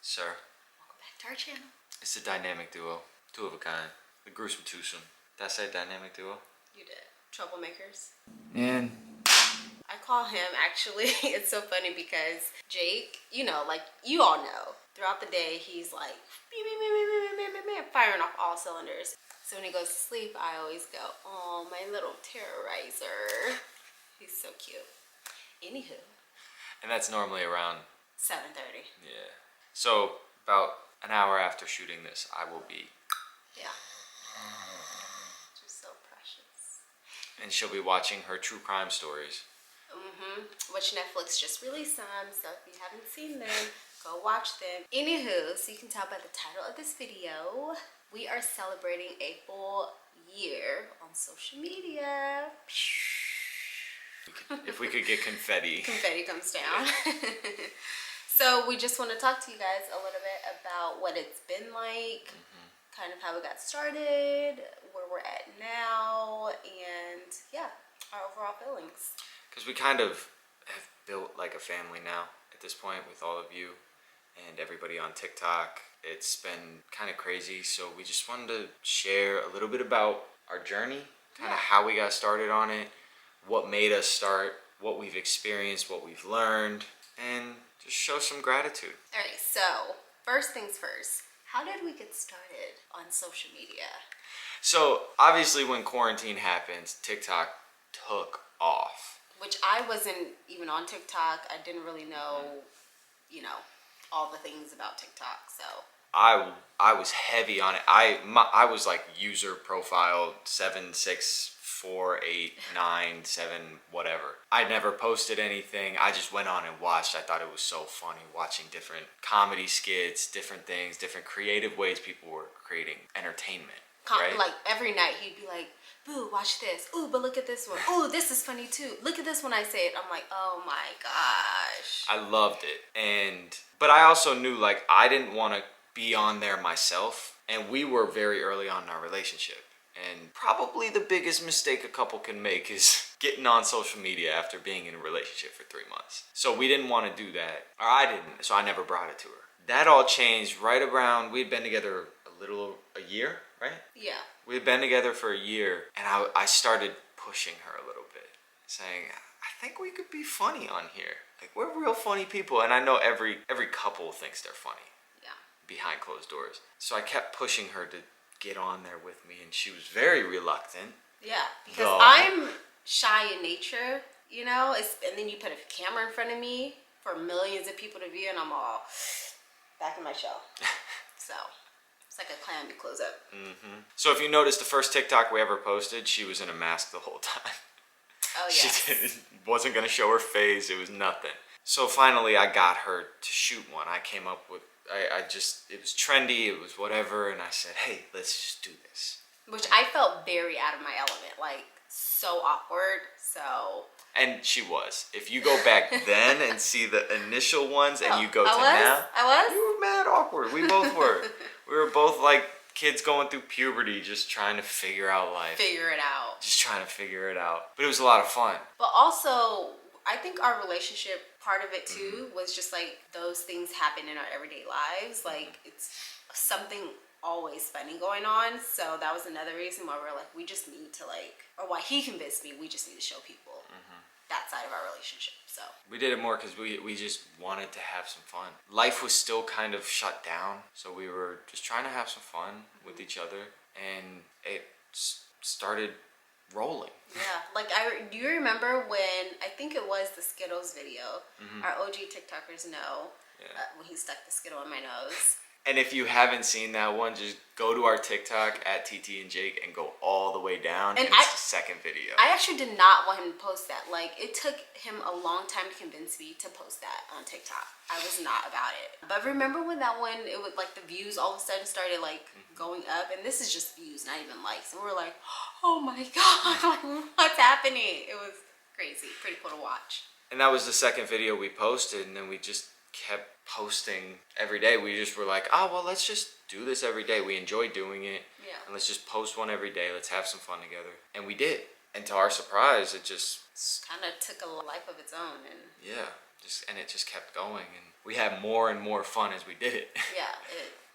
Sir. Welcome back to our channel. It's a dynamic duo. Two of a kind. The gruesome twosome. Did I say dynamic duo? You did. Troublemakers. And I call him, actually, it's so funny because Jake, you know, like, you all know, throughout the day, he's like, firing off all cylinders. So when he goes to sleep, I always go, oh, my little terrorizer. He's so cute. Anywho. And that's normally around 7:30. Yeah. So about an hour after shooting this, I will be. Yeah. She's so precious. And she'll be watching her true crime stories. Which Netflix just released some, so if you haven't seen them, go watch them. Anywho, so you can tell by the title of this video, we are celebrating a full year on social media. If we could get confetti. Confetti comes down. So we just want to talk to you guys a little bit about what it's been like, kind of how we got started, where we're at now, and yeah, our overall feelings. Because we kind of have built like a family now at this point with all of you and everybody on TikTok. It's been kind of crazy, so we just wanted to share a little bit about our journey, kind of how we got started on it, what made us start, what we've experienced, what we've learned, and just show some gratitude. All right, so first things first, how did we get started on social media? So obviously when quarantine happened, TikTok took off. Which I wasn't even on TikTok. I didn't really know, you know, all the things about TikTok, so. I was heavy on it. I was like user profile 76489 whatever. I never posted anything. I just went on and watched. I thought it was so funny watching different comedy skits, different things, different creative ways people were creating entertainment. Right? Like every night he'd be like, boo, watch this. Ooh, but look at this one. Ooh, this is funny too. Look at this one I say it. I'm like, oh my gosh. I loved it. But I also knew like I didn't want to be on there myself. And we were very early on in our relationship. And probably the biggest mistake a couple can make is getting on social media after being in a relationship for 3 months. So we didn't want to do that. Or I didn't. So I never brought it to her. That all changed right around, we'd been together a year, right? Yeah. We had been together for a year, and I started pushing her a little bit, saying, I think we could be funny on here. Like, we're real funny people, and I know every couple thinks they're funny. Yeah. Behind closed doors. So I kept pushing her to get on there with me, and she was very reluctant. Yeah, because I'm shy in nature, you know, and then you put a camera in front of me for millions of people to view, and I'm all back in my shell. So. It's like a clam, you close up. So if you notice, the first TikTok we ever posted, she was in a mask the whole time. Oh, yeah. She wasn't going to show her face. It was nothing. So finally, I got her to shoot one. I came up with, it was trendy, it was whatever, and I said, hey, let's just do this. Which I felt very out of my element, like so awkward, so. And she was. If you go back then and see the initial ones and you go to now. I was? You were mad awkward. We both were. We were both like kids going through puberty, just trying to figure out life. Figure it out. Just trying to figure it out. But it was a lot of fun. But also, I think our relationship, part of it too, was just like those things happen in our everyday lives. Like it's something always funny going on. So that was another reason why we're like, we just need to like, or why he convinced me, we just need to show people that side of our relationship. So we did it more because we just wanted to have some fun. Life was still kind of shut down, so we were just trying to have some fun with each other, and it started rolling. Yeah, like do you remember when, I think it was the Skittles video, our OG TikTokers know, when he stuck the Skittle in my nose. And if you haven't seen that one, just go to our TikTok at TT and Jake and go all the way down. And it's the second video. I actually did not want him to post that. Like, it took him a long time to convince me to post that on TikTok. I was not about it. But remember when that one, it would like the views all of a sudden started like going up, and this is just views, not even likes. And we were like, oh my God, like, what's happening? It was crazy, pretty cool to watch. And that was the second video we posted, and then we just kept posting every day. We just were like, oh, well, let's just do this every day. We enjoy doing it. Yeah. And let's just post one every day. Let's have some fun together. And we did. And to our surprise, it just kind of took a life of its own. And yeah. And it just kept going, and we had more and more fun as we did it. Yeah.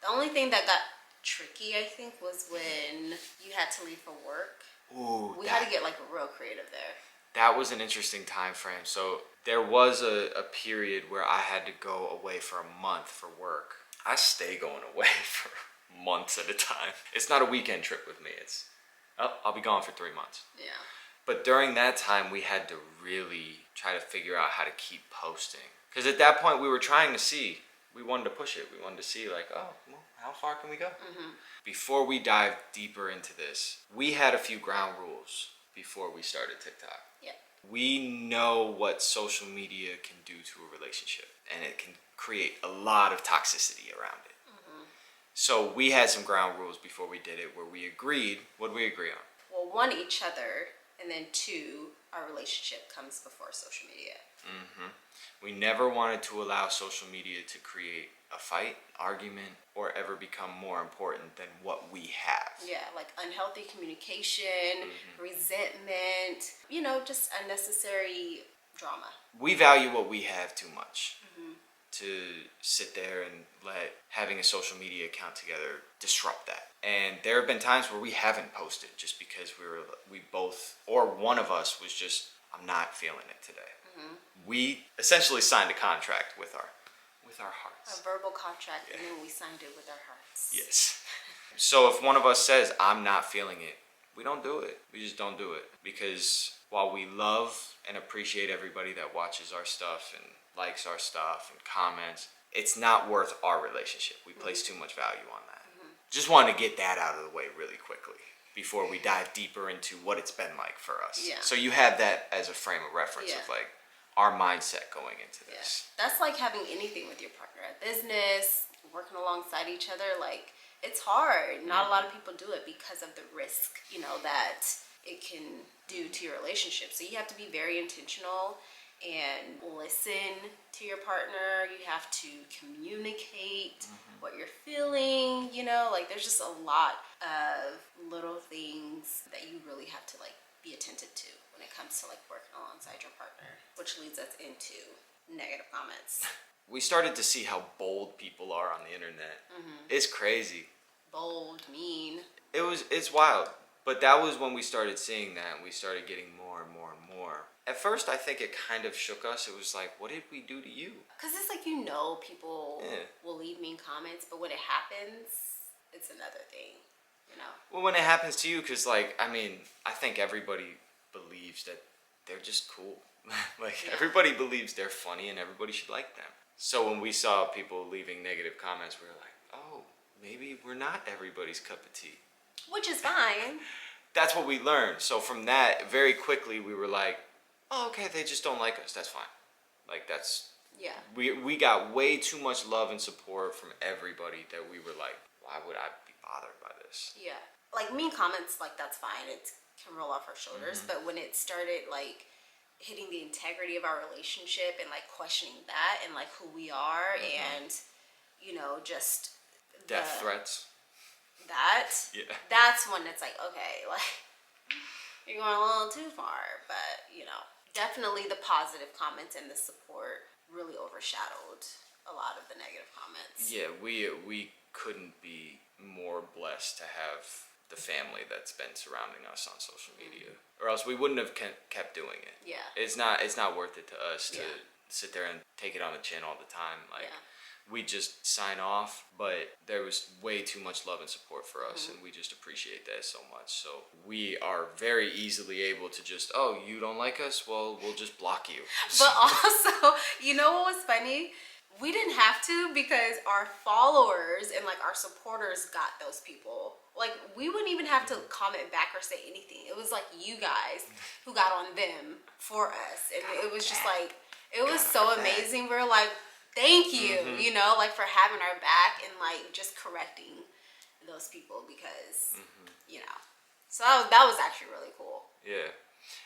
The only thing that got tricky, I think, was when you had to leave for work. Ooh, We had to get like real creative there. that was an interesting time frame. So there was a period where I had to go away for a month for work. I stay going away for months at a time. It's not a weekend trip with me. It's, oh, I'll be gone for 3 months. Yeah. But during that time, we had to really try to figure out how to keep posting. Because at that point, we were trying to see, we wanted to push it. We wanted to see, like, oh, well, how far can we go? Mm-hmm. Before we dive deeper into this, we had a few ground rules before we started TikTok. Yeah. We know what social media can do to a relationship, and it can create a lot of toxicity around it. Mm-hmm. So we had some ground rules before we did it where we agreed. What did we agree on? Well, one, each other, and then two, our relationship comes before social media. Mm-hmm. We never wanted to allow social media to create a fight, argument, or ever become more important than what we have. Yeah, like unhealthy communication, resentment, just unnecessary drama. We value what we have too much to sit there and let having a social media account together disrupt that. And there have been times where we haven't posted just because we both, or one of us was just, I'm not feeling it today. We essentially signed a contract with our hearts. A verbal contract, and then we signed it with our hearts. Yes. So if one of us says, I'm not feeling it, we don't do it. We just don't do it. Because while we love and appreciate everybody that watches our stuff and likes our stuff and comments, it's not worth our relationship. We place too much value on that. Just wanted to get that out of the way really quickly before we dive deeper into what it's been like for us. Yeah. So you have that as a frame of reference of like our mindset going into this. Yeah. That's like having anything with your partner, a business, working alongside each other. Like, it's hard. Not a lot of people do it because of the risk, that it can do to your relationship. So you have to be very intentional and listen to your partner. You have to communicate what you're feeling, like there's just a lot of little things that you really have to like be attentive to when it comes to like working alongside your partner, which leads us into negative comments. We started to see how bold people are on the internet. It's crazy. Bold, mean. It's wild. But that was when we started seeing that, and we started getting more and more and more. At first, I think it kind of shook us. It was like, what did we do to you? Because it's like, people will leave mean comments, but when it happens, it's another thing, Well, when it happens to you, because, I think everybody believes that they're just cool. Everybody believes they're funny and everybody should like them. So when we saw people leaving negative comments, we were like, oh, maybe we're not everybody's cup of tea. Which is fine. That's what we learned. So from that, very quickly, we were like, oh, okay, they just don't like us. That's fine. Yeah. We got way too much love and support from everybody that we were like, why would I be bothered by this? Yeah. Like, mean comments, that's fine. It can roll off our shoulders. But when it started, hitting the integrity of our relationship and, questioning that and, who we are and, just... Death threats. That's when it's like, okay, you're going a little too far. But, definitely the positive comments and the support really overshadowed a lot of the negative comments. Yeah, we couldn't be more blessed to have the family that's been surrounding us on social media, or else we wouldn't have kept doing it. Yeah. It's not worth it to us to sit there and take it on the chin all the time. We just sign off, but there was way too much love and support for us, and we just appreciate that so much. So we are very easily able to just, oh, you don't like us? Well, we'll just block you. But also, what was funny? We didn't have to, because our followers and our supporters got those people. We wouldn't even have to comment back or say anything. It was you guys who got on them for us. And it was just it was so amazing. We're like, thank you, for having our back and just correcting those people because, so that was actually really cool. Yeah.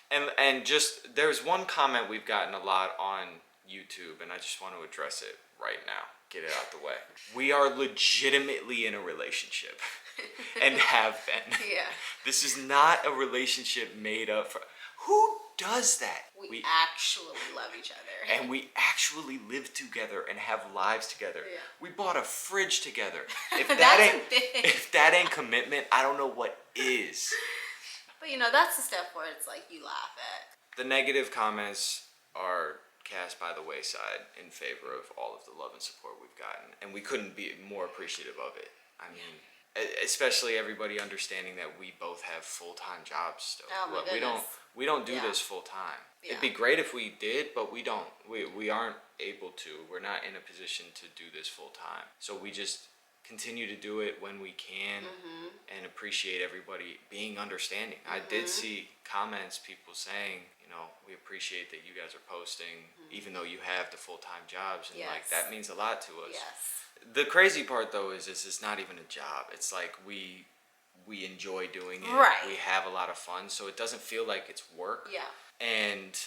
And just, there's one comment we've gotten a lot on YouTube, and I just want to address it right now. Get it out the way. We are legitimately in a relationship and have been. Yeah. This is not a relationship made up for... Who does that? We actually love each other. And we actually live together and have lives together. Yeah. We bought a fridge together. If That's that a ain't thing. if that ain't commitment, I don't know what is. But that's the stuff where it's like you laugh at. The negative comments are cast by the wayside in favor of all of the love and support we've gotten, and we couldn't be more appreciative of it. I mean, especially everybody understanding that we both have full-time jobs still. Oh my goodness. We don't do Yeah. this full-time. Yeah. It'd be great if we did, but we don't. We aren't able to. We're not in a position to do this full-time. So we just continue to do it when we can and appreciate everybody being understanding. I did see comments, people saying, we appreciate that you guys are posting, even though you have the full-time jobs, and like Yes. that means a lot to us. Yes. The crazy part though is this is not even a job. It's like we enjoy doing it. Right. We have a lot of fun, so it doesn't feel like it's work. Yeah. And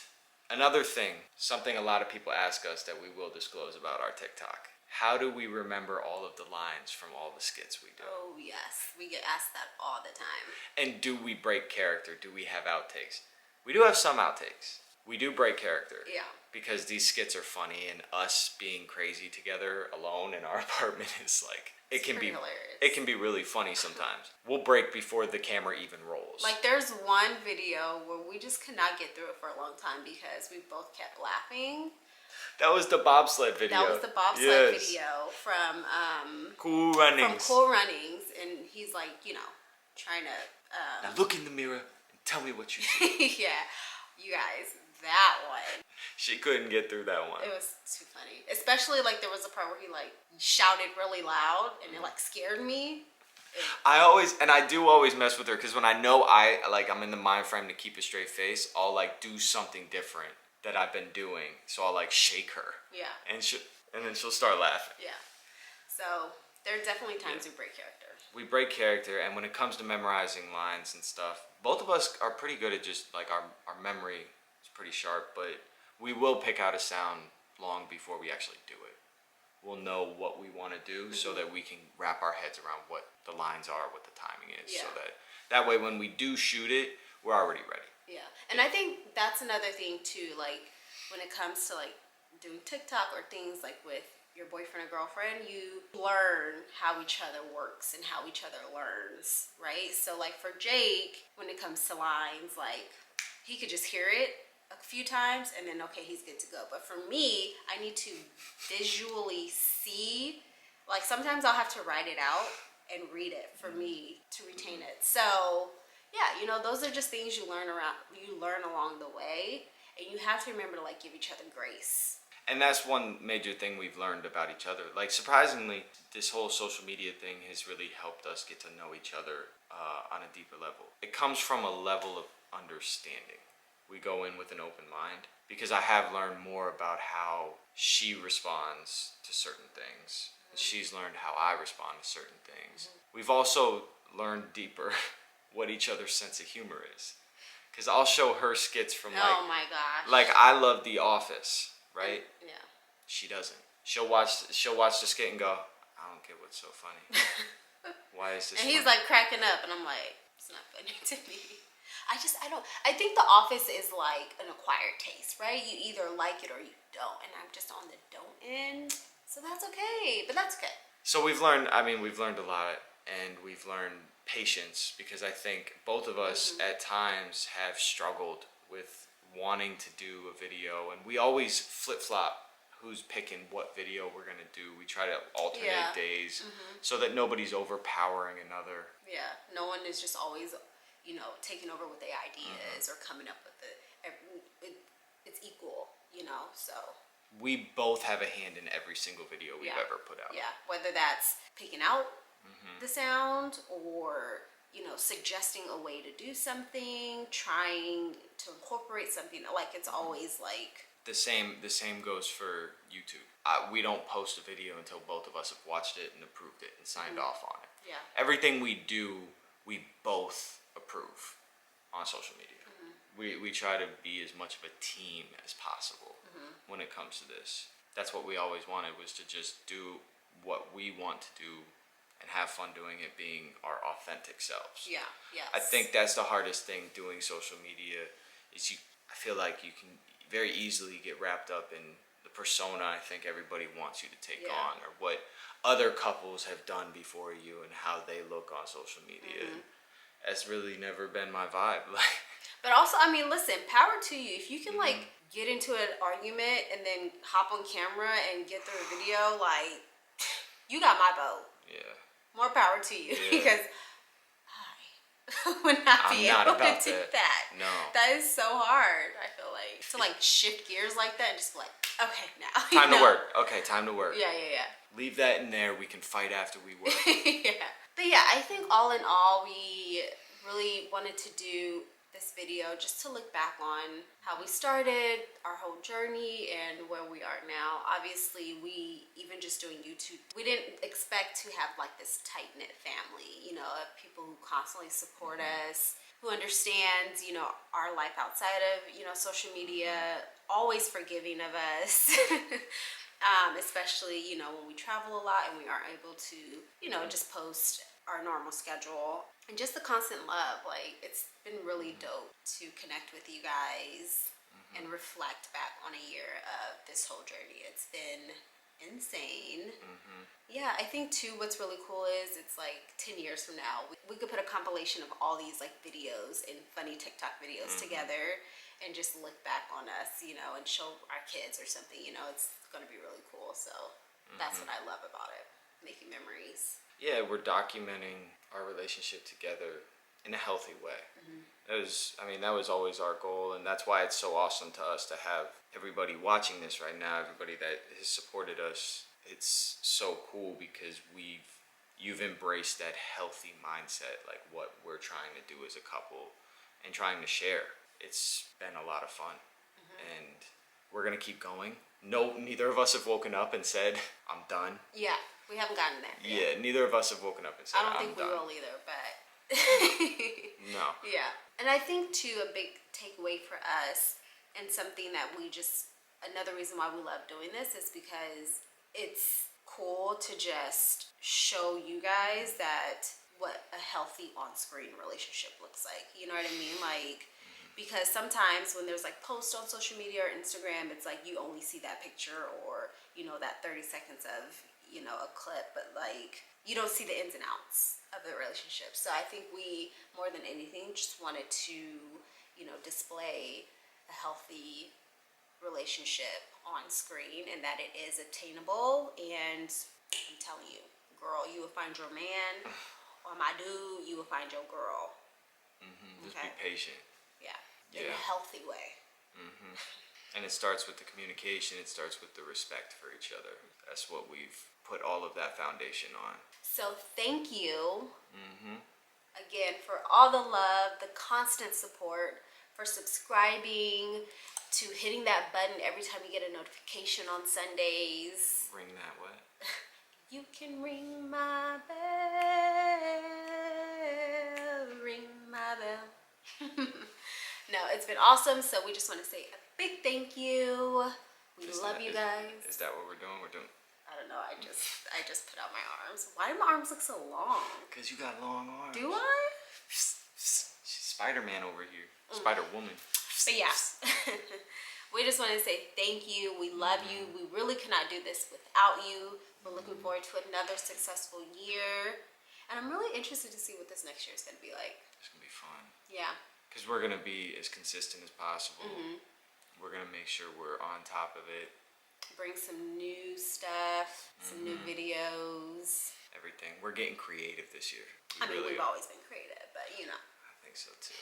another thing, something a lot of people ask us that we will disclose about our TikTok. How do we remember all of the lines from all the skits we do? Oh yes, we get asked that all the time. And do we break character? Do we have outtakes? We do have some outtakes. We do break character. Yeah. Because these skits are funny, and us being crazy together alone in our apartment is like it can be hilarious. It can be really funny sometimes. We'll break before the camera even rolls. Like there's one video where we just could not get through it for a long time because we both kept laughing. That was the bobsled video. That was the bobsled video from Cool Runnings. From Cool Runnings, and he's like, trying to. Now look in the mirror and tell me what you see. Yeah, you guys, that one. She couldn't get through that one. It was too funny, especially like there was a part where he like shouted really loud and it like scared me. I do always mess with her because when I know I'm in the mind frame to keep a straight face, I'll like do something different that I've been doing. So I'll like shake her. Yeah. And then she'll start laughing. Yeah. So there are definitely times we break character. We break character, and when it comes to memorizing lines and stuff, both of us are pretty good at just like our memory is pretty sharp, but we will pick out a sound long before we actually do it. We'll know what we want to do so that we can wrap our heads around what the lines are, what the timing is, so that way when we do shoot it, we're already ready. Yeah, and I think that's another thing too, like when it comes to like doing TikTok or things like with your boyfriend or girlfriend, you learn how each other works and how each other learns, right? So like for Jake, when it comes to lines, like he could just hear it a few times and then okay, he's good to go. But for me, I need to visually see, like sometimes I'll have to write it out and read it for me to retain it. So yeah, those are just things you learn along the way, and you have to remember to like give each other grace. And that's one major thing we've learned about each other. Like surprisingly, this whole social media thing has really helped us get to know each other on a deeper level. It comes from a level of understanding. We go in with an open mind because I have learned more about how she responds to certain things. She's learned how I respond to certain things. We've also learned deeper what each other's sense of humor is. Because I'll show her skits from Oh my gosh. like I love The Office, right? Yeah. She doesn't. She'll watch the skit and go, I don't get what's so funny. Why is this And he's funny? like cracking up, and I'm like, it's not funny to me. I think The Office is like an acquired taste, right? You either like it or you don't, and I'm just on the don't end, so that's okay, but that's okay. So we've learned a lot, and we've learned patience because I think both of us at times have struggled with wanting to do a video, and we always flip-flop who's picking what video we're going to do. We try to alternate days so that nobody's overpowering another. Yeah, no one is just always, taking over with the ideas or coming up with it's equal, so. We both have a hand in every single video we've ever put out. Yeah, whether that's picking out the sound or, suggesting a way to do something, trying to incorporate something, like it's always like. The same goes for YouTube. We don't post a video until both of us have watched it and approved it and signed off on it. Yeah. Everything we do, we both approve on social media. We try to be as much of a team as possible when it comes to this. That's what we always wanted, was to just do what we want to do and have fun doing it, being our authentic selves. Yeah, yes. I think that's the hardest thing doing social media is I feel like you can very easily get wrapped up in the persona I think everybody wants you to take Yeah. on, or what other couples have done before you and how they look on social media. And that's really never been my vibe. Like, But also, I mean, listen, power to you. If you can like get into an argument and then hop on camera and get through a video, like, you got my vote. yeah. More power to you. Yeah. Because I would not be I'm not able about to do that. that. No. That is so hard, I feel like. To like shift gears like that and just be like, okay, now. Time to work. Okay, time to work. Yeah, yeah, Leave that in there. We can fight after we work. yeah. Yeah. But yeah, I think all in all, we really wanted to do this video just to look back on how we started, our whole journey, and where we are now. Obviously, we, even just doing YouTube, we didn't expect to have like this tight-knit family, you know, of people who constantly support us, who understands, you know, our life outside of, you know, social media, always forgiving of us. Especially, you know, when we travel a lot and we aren't able to, you know, just post our normal schedule. And just the constant love, like, it's been really dope to connect with you guys and reflect back on a year of this whole journey. It's been insane. Yeah, I think too what's really cool is it's like 10 years from now, we could put a compilation of all these like videos and funny TikTok videos together and just look back on us, you know, and show our kids or something, you know. It's gonna be really cool. So that's what I love about it, making memories. Yeah, we're documenting our relationship together in a healthy way. That was always our goal, and that's why it's so awesome to us to have everybody watching this right now, everybody that has supported us. It's so cool because you've embraced that healthy mindset, like what we're trying to do as a couple and trying to share. It's been a lot of fun, and we're gonna keep going. No, neither of us have woken up and said, I'm done. Yeah, we haven't gotten there. Yeah, neither of us have woken up and said, I don't I'm think we done. will either, but No. yeah. And I think too a big takeaway for us, and something that we just, another reason why we love doing this is because it's cool to just show you guys that what a healthy on-screen relationship looks like. You know what I mean? Like, because sometimes when there's like posts on social media or Instagram, it's like you only see that picture or, you know, that 30 seconds of, you know, a clip, but like you don't see the ins and outs of the relationship. So I think we, more than anything, just wanted to, you know, display a healthy relationship on screen and that it is attainable. And I'm telling you, girl, you will find your man, or my dude, you will find your girl. Just be patient. Yeah. In Yeah. a healthy way. And it starts with the communication. It starts with the respect for each other. That's what we've put all of that foundation on. So thank you again for all the love, the constant support, for subscribing, to hitting that button every time you get a notification on Sundays. Ring that what? You can ring my bell, ring my bell. No, it's been awesome. So we just want to say a big thank you. We love you guys. Is that what we're doing? We're doing. I don't know. I just put out my arms. Why do my arms look so long? Because you got long arms. Do I? She's Spider-Man over here. Spider-Woman. But yeah, we just want to say thank you. We love you. We really cannot do this without you. We're looking forward to another successful year. And I'm really interested to see what this next year is going to be like. It's going to be fun. Yeah. Because we're going to be as consistent as possible. We're going to make sure we're on top of it. Bring some new stuff, some new videos. Everything. We're getting creative this year. We've always been creative, but you know. I think so too.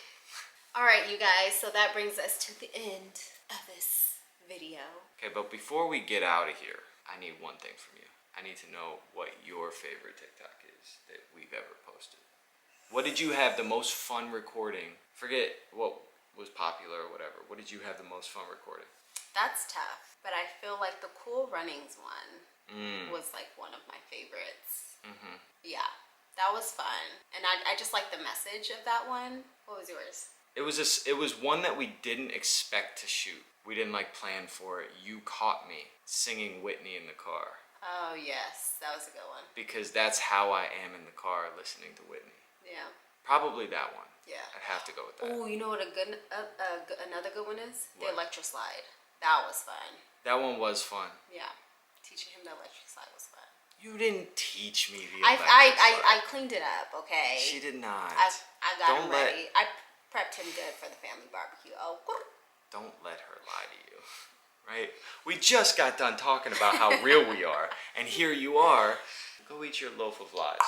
All right, you guys. So that brings us to the end of this video. Okay, but before we get out of here, I need one thing from you. I need to know what your favorite TikTok is that we've ever posted. What did you have the most fun recording? Forget what was popular or whatever. What did you have the most fun recording? That's tough, but I feel like the Cool Runnings one was like one of my favorites. Yeah, that was fun, and I just like the message of that one. What was yours? It was one that we didn't expect to shoot. We didn't like plan for it. You caught me singing Whitney in the car. Oh yes, that was a good one. Because that's how I am in the car listening to Whitney. Yeah. Probably that one. Yeah. I'd have to go with that. Oh, you know what another good one is? The What? electric slide. That was fun. That one was fun. Yeah, teaching him the electric slide was fun. You didn't teach me the I electric I, slide. I cleaned it up. Okay. She did not. I got Don't him ready. I prepped him good for the family barbecue. Oh. Don't let her lie to you. Right? We just got done talking about how real we are, and here you are. Go eat your loaf of lies.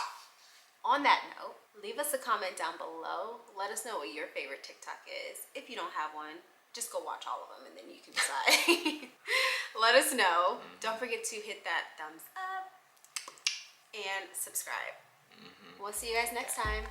On that note, leave us a comment down below. Let us know what your favorite TikTok is. If you don't have one, just go watch all of them and then you can decide. Let us know. Don't forget to hit that thumbs up and subscribe. We'll see you guys next time.